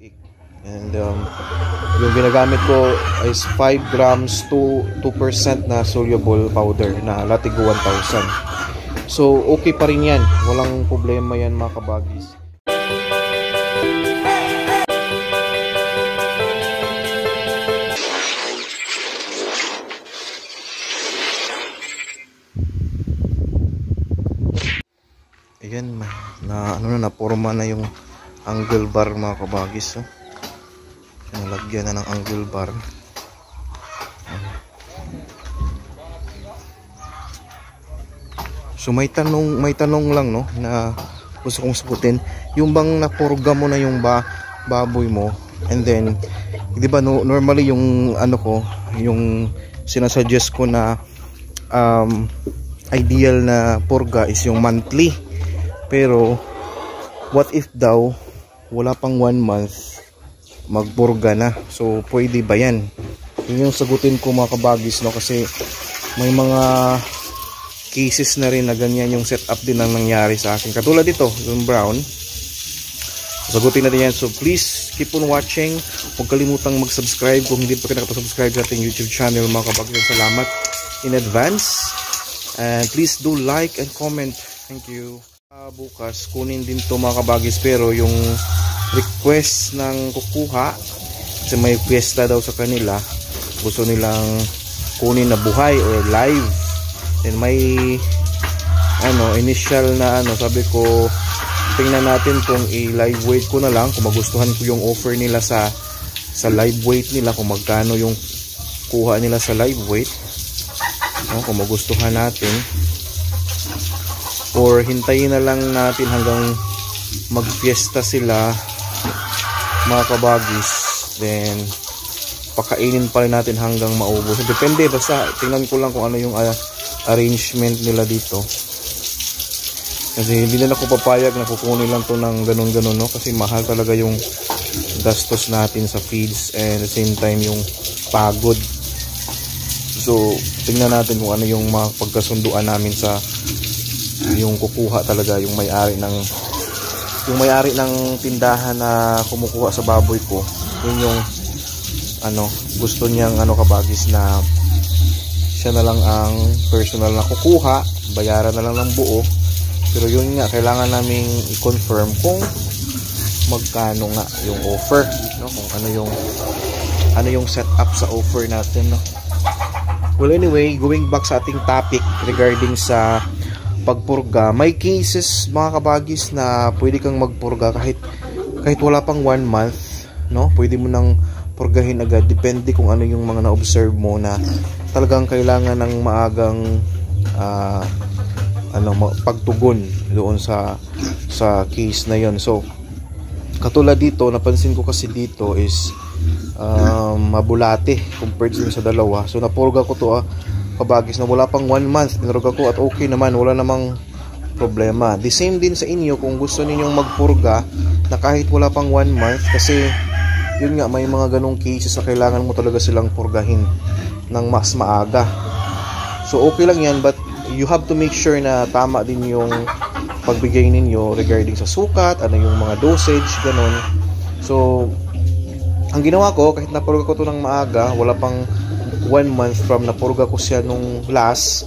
biik. And yung ginagamit ko is 5 grams to 2% na soluble powder na Latigo 1000. So okay pa rin yan, walang problema yan mga kabagis. Ayan, naporma na yung angle bar mga kabagis. Nalagyan na ng angle bar. So may tanong lang no na gusto kong sagutin. Yung bang napurga mo na yung baboy mo, and then di ba normally yung yung sinasuggest ko na ideal na purga is yung monthly. Pero what if daw wala pang 1 month magpurga na? So pwede ba yan? Yun yung sagutin ko mga kabagis, no? Kasi may mga cases na rin na ganyan yung setup din ang nangyari sa akin. Katulad dito, yung brown. Sagutin natin yan. So please keep on watching. Huwag kalimutang mag-subscribe kung hindi pa kayo nakapag-subscribe sa ating YouTube channel mga kabagis. Salamat in advance. And please do like and comment. Thank you. Bukas kunin din to mga kabagis, pero yung request ng kukuha kasi may fiesta daw sa kanila, gusto nilang kunin na buhay or live. Then may initial na sabi ko tingnan natin kung i-live weight ko na lang, kung magustuhan ko yung offer nila sa live weight nila, kung magkano yung kuha nila sa live weight, kung magustuhan natin, or hintayin na lang natin hanggang magfiesta sila mga kabagis, then pakainin pa rin natin hanggang maubos. Depende, basta tingnan ko lang kung ano yung arrangement nila dito, kasi hindi na ako papayag na kukunin lang to ng ganun-ganun, no? Kasi mahal talaga yung gastos natin sa feeds and at the same time yung pagod. So tingnan natin kung ano yung mga pagkasunduan namin sa yung kukuha talaga, yung may-ari ng tindahan na kumukuha sa baboy ko. Yun yung gusto niyang kabagis na siya na lang ang personal na kukuha, bayaran na lang ng buo. Pero yun nga, kailangan naming i-confirm kung magkano nga yung offer, no? Kung ano yung setup sa offer natin, no? Well, anyway, going back sa ating topic regarding sa pagpurga, may cases mga kabagis na pwede kang magpurga kahit wala pang 1 month, no? Pwede mo nang purgahin agad, depende kung ano yung mga na-observe mo na talagang kailangan ng maagang pagtugon doon sa case na yon. So katulad dito, napansin ko kasi dito is mabulate compared sa dalawa. So napurga ko to kabagis na wala pang 1 month, pinurga ko at okay naman, wala namang problema. The same din sa inyo kung gusto ninyong magpurga na kahit wala pang 1 month, kasi yun nga, may mga ganong cases na kailangan mo talaga silang purgahin ng mas maaga. So okay lang yan, but you have to make sure na tama din yung pagbigay ninyo regarding sa sukat, ano yung mga dosage, ganon. So ang ginawa ko, kahit napurga ko to ng maaga, wala pang 1 month from napurga ko siya nung last,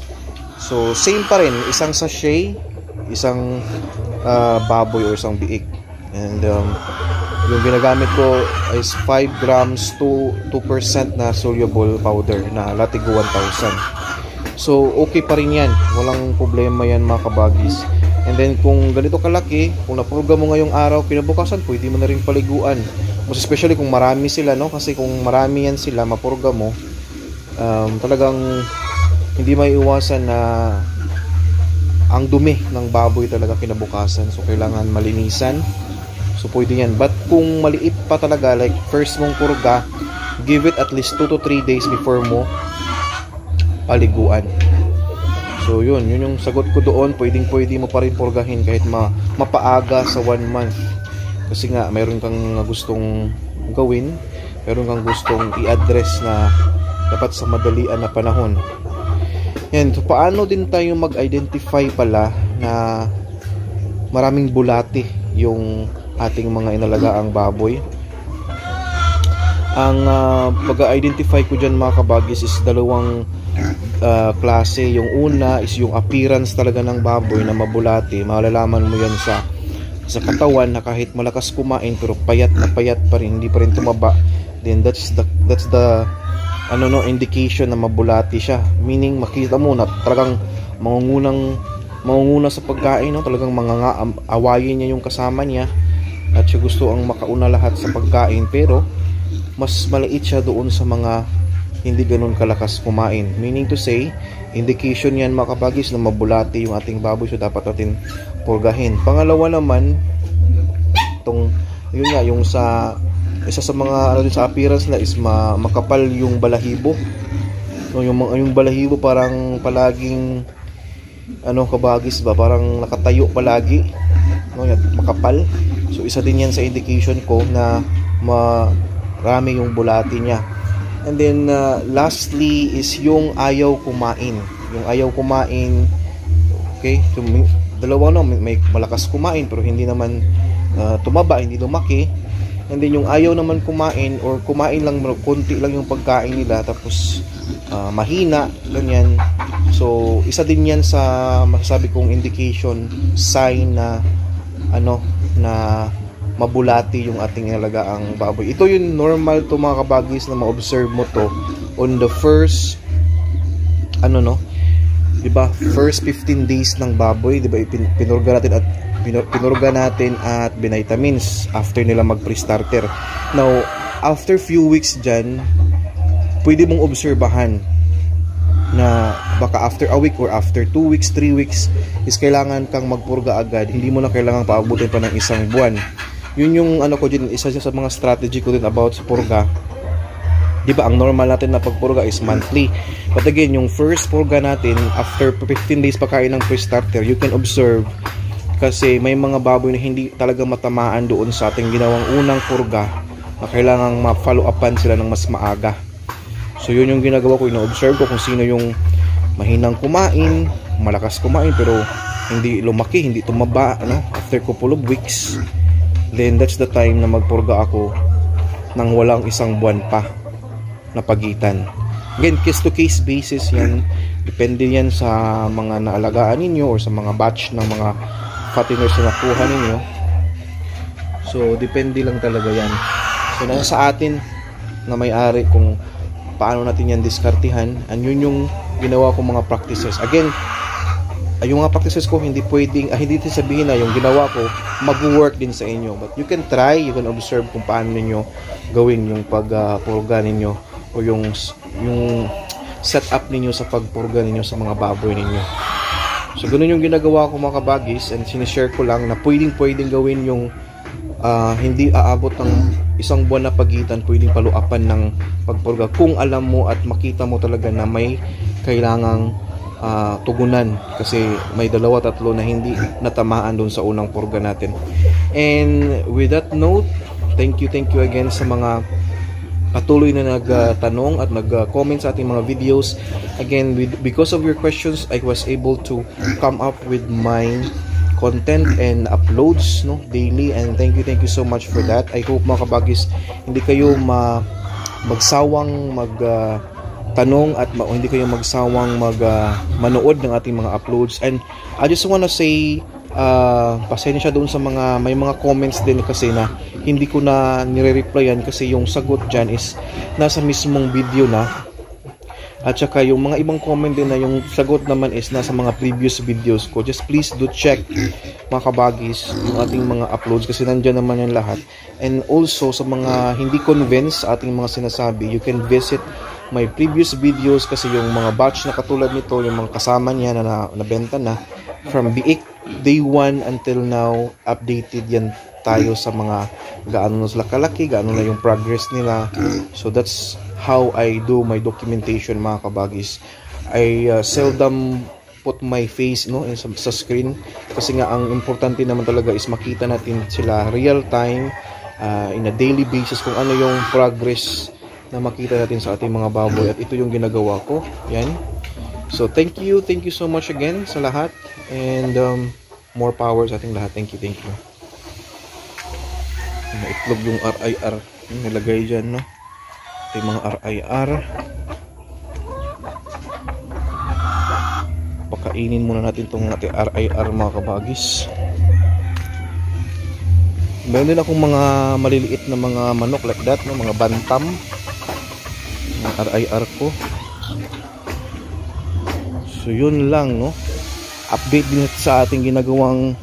so same pa rin, isang sachet, isang baboy or isang biik. And yung ginagamit ko is 5 grams to 2% na soluble powder na Latigo 1000. So okay pa rin yan, walang problema yan mga kabagis. And then kung ganito kalaki, kung napurga mo ngayong araw, kinabukasan pwede mo na rin paliguan, most especially kung marami sila, no? Kasi kung marami yan sila, mapurga mo, talagang hindi maiiwasan na ang dumi ng baboy talaga kinabukasan. So kailangan malinisan. So pwede yan. But kung maliit pa talaga, like first mong purga, give it at least 2 to 3 days before mo paliguan. So yun yung sagot ko doon. Pwede mo pa rin purgahin kahit mapaaga sa 1 month. Kasi nga mayroon kang gustong gawin, mayroon kang gustong i-address na dapat sa madalian na panahon. Yan, so paano din tayo mag-identify pala na maraming bulate yung ating mga inalagaang baboy? Ang pag-identify ko dyan mga kabagis is dalawang klase. Yung una is yung appearance talaga ng baboy na mabulati. Malalaman mo yan sa katawan na kahit malakas kumain pero payat na payat pa rin, hindi pa rin tumaba. Then that's the indication na mabulati siya. Meaning makita mo na talagang mangunguna sa pagkain, no? Talagang awayin niya yung kasama niya at siya gusto ang makauna lahat sa pagkain, pero mas maliit siya doon sa mga hindi ganun kalakas kumain. Meaning to say, indication yan mga kabagis na mabulati yung ating baboy, so dapat natin purgahin. Pangalawa naman, yung isa sa mga sa appearance na is makapal yung balahibo. No, yung balahibo parang palaging kabagis ba, parang nakatayo palagi, no, makapal. So isa din yan sa indication ko na marami yung bulati niya. And then lastly is yung ayaw kumain. Yung ayaw kumain, okay, so, dalawa may malakas kumain pero hindi naman tumaba, hindi lumaki. And then yung ayaw naman kumain or kumain lang, konti lang yung pagkain nila tapos mahina, ganyan. So isa din yan sa masasabi kong indication, sign na na mabulati yung ating inalagaang baboy. Ito yung normal to mga kabagis na ma-observe mo to on the first diba, first 15 days ng baboy, diba, pinurga natin at binitamins after nila mag pre-starter. Now after few weeks dyan, pwede mong obserbahan na baka after a week or after 2 weeks, 3 weeks is kailangan kang magpurga agad. Hindi mo na kailangan paabutin pa ng isang buwan. Yun yung ko din, isa sa mga strategy ko din about sa purga. Diba, ang normal natin na pagpurga is monthly. But again, yung first purga natin after 15 days pagkain ng pre-starter, you can observe kasi may mga baboy na hindi talaga matamaan doon sa ating ginawang unang purga na kailangang ma-follow upan sila ng mas maaga. So yun yung ginagawa ko, ino-observe ko kung sino yung mahinang kumain, malakas kumain pero hindi lumaki, hindi tumaba, after couple of weeks. Then that's the time na magpurga ako nang walang isang buwan pa na pagitan. Again, case to case basis yan. Depende yan sa mga naalagaan ninyo or sa mga batch ng mga fatteners na nakuha ninyo. So depende lang talaga yan. So nasa atin na may-ari kung paano natin yan diskartihan, and yun yung ginawa ko mga practices. Again, yung mga practices ko hindi pwedeng, hindi sabihin na yung ginawa ko mag-work din sa inyo, but you can try, you can observe kung paano ninyo gawin yung pagpurga ninyo o yung setup ninyo sa pagpurga ninyo sa mga baboy ninyo. So ganun yung ginagawa ko mga kabagis, and sinishare ko lang na pwedeng gawin yung hindi aabot ng isang buwan na pagitan, pwedeng paluapan ng pagpurga kung alam mo at makita mo talaga na may kailangang tugunan, kasi may 2-3 na hindi natamaan doon sa unang purga natin. And with that note, thank you again sa mga patuloy na nagtanong at nag-comment sa ating mga videos. Again, because of your questions, I was able to come up with my content and uploads daily, and thank you so much for that. I hope mga kabagis hindi kayo magsawang tanong at hindi kayo magsawang manood ng ating mga uploads. And I just wanna say pasensya doon sa may mga comments din kasi na hindi ko na nire-replyan kasi yung sagot dyan is nasa mismong video na. At saka yung mga ibang comment din na yung sagot naman is nasa mga previous videos ko. Just please do check mga kabagis yung ating mga uploads kasi nandyan naman yung lahat. And also sa mga hindi convinced sa ating mga sinasabi, you can visit my previous videos kasi yung mga batch na katulad nito, yung mga kasama niya na nabenta na from biik day 1 until now, updated yan tayo sa mga gaano na sila kalaki, gaano na yung progress nila. So that's how I do my documentation mga kabagis. I seldom put my face sa screen kasi nga ang importante naman talaga is makita natin sila real time in a daily basis kung ano yung progress na makita natin sa ating mga baboy, at ito yung ginagawa ko. Yan. So thank you so much again sa lahat, and more power sa ating lahat. Thank you. Maitlog yung RIR nilagay dyan, Ito yung mga RIR. Pakainin muna natin itong ating RIR mga kabagis. Meron din akong mga maliliit na mga manok like that, no? Mga bantam. Mga RIR ko. So yun lang, no? Update din sa ating ginagawang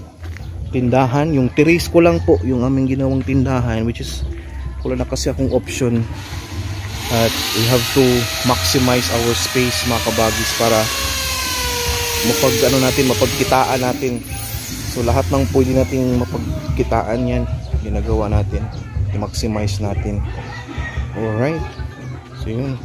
tindahan. Yung terrace ko lang po yung aming ginawang tindahan, which is wala na kasi akong option at we have to maximize our space mga kabagis para mapagkitaan natin. So lahat ng pwede nating mapagkitaan yan ginagawa natin, i-maximize natin. Alright, so yun.